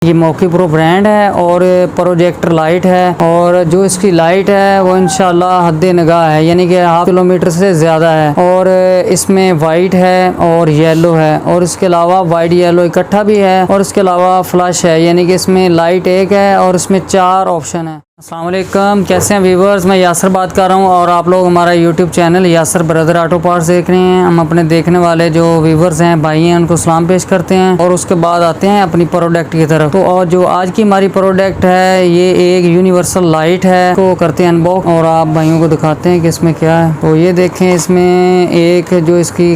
ये मौकी pro brand है और प्रोजेक्टर लाइट है और जो इसकी लाइट है वो इंशाल्लाह हद्दे निगाह है, यानी कि 1/2 किलोमीटर से ज़्यादा है। और इसमें वाइट है और येलो है और इसके अलावा वाइट येलो इकट्ठा भी है और इसके अलावा फ्लैश है, यानी कि इसमें लाइट एक है और इसमें 4 ऑप्शन है। अस्सलाम वालेकुम, कैसे हैं व्यूवर्स। मैं यासर बात कर रहा हूं और आप लोग हमारा YouTube channel Yasir brother auto parts देख रहे हैं। हम अपने देखने वाले जो व्यूवर्स हैं, भाई हैं, उनको सलाम पेश करते हैं और उसके बाद आते हैं अपनी प्रोडक्ट की तरफ। तो और जो आज की हमारी प्रोडक्ट है ये एक यूनिवर्सल लाइट है, तो करते हैं अनबॉक्स और आप भाइयों को दिखाते हैं कि इसमें क्या है। तो ये देखें, इसमें एक जो इसकी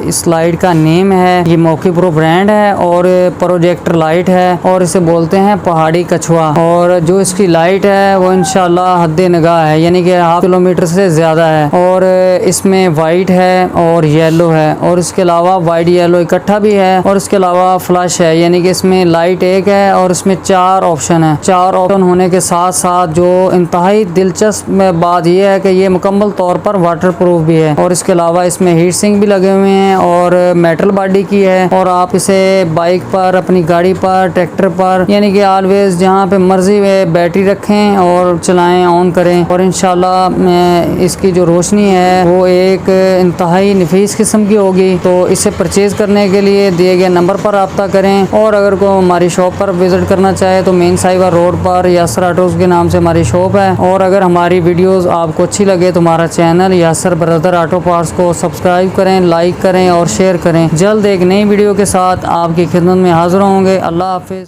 इस लाइट का नेम है, ये मौकी प्रो ब्रांड है और प्रोजेक्टर लाइट है और इसे बोलते हैं पहाड़ी कछुआ। और जो इसकी लाइट है वो इंशाल्लाह हद्दे निगाह है, यानी कि 1/2 किलोमीटर से ज़्यादा है। और इसमें वाइट है और येलो है और इसके अलावा वाइट येलो इकट्ठा भी है और इसके अलावा फ्लैश है, यानी कि इसमें लाइट एक है और इसमें 4 ऑप्शन है। 4 ऑप्शन होने के साथ साथ जो इंतहाई दिलचस्प बात यह है कि ये मुकम्मल तौर पर वाटर प्रूफ भी है और इसके अलावा इसमें हीट सिंक भी लगे हुए हैं और मेटल बॉडी की है। और आप इसे बाइक पर, अपनी गाड़ी पर, ट्रैक्टर पर, यानी कि ऑलवेज जहाँ पे मर्जी बैटरी रखें और चलाएं, ऑन करें। और इंशाल्लाह इसकी जो रोशनी है वो एक इंतहाई नफीस किस्म की होगी। तो इसे परचेज करने के लिए दिए गए नंबर पर रब्ता करें। और अगर को हमारी शॉप पर विजिट करना चाहे तो मेन साहिबा रोड पर यासर ऑटोज़ के नाम से हमारी शॉप है। और अगर हमारी वीडियोस आपको अच्छी लगे तो हमारा channel Yasir brother auto parts को सब्सक्राइब करें, लाइक करें और शेयर करें। जल्द एक नई वीडियो के साथ आपकी खिदमत में हाजिर होंगे। अल्लाह हाफिज़।